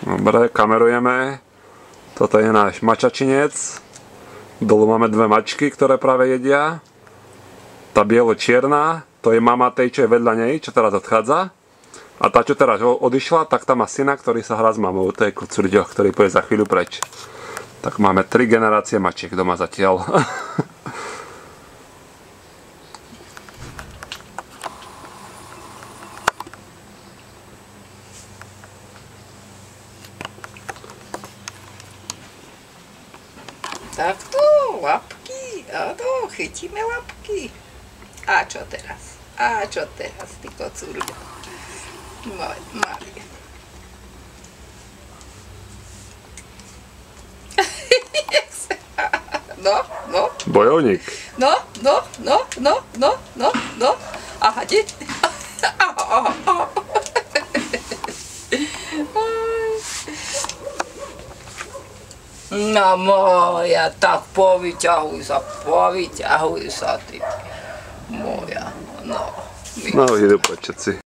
Dobre, kamerujeme. Toto je náš mačačinec. Dolu máme dve mačky, ktoré práve jedia. Tá bielo-čierna, to je mama tej, čo je vedľa nej, čo teraz odchádza. A tá, čo teraz odišla, tak tá má syna, ktorý sa hrá s mamou. To je Kucurďo, ktorý pôjde za chvíľu preč. Tak máme 3 generácie mačiek doma zatiaľ. Takto, lapky, áno, chytíme lapky. A čo teraz? A čo teraz, ty kocúrľo? Mali. No. Bojovník. No. Aha, kde? Aha. No moja, tak povyťahuj sa ty. Moja, no. No, idú počať si.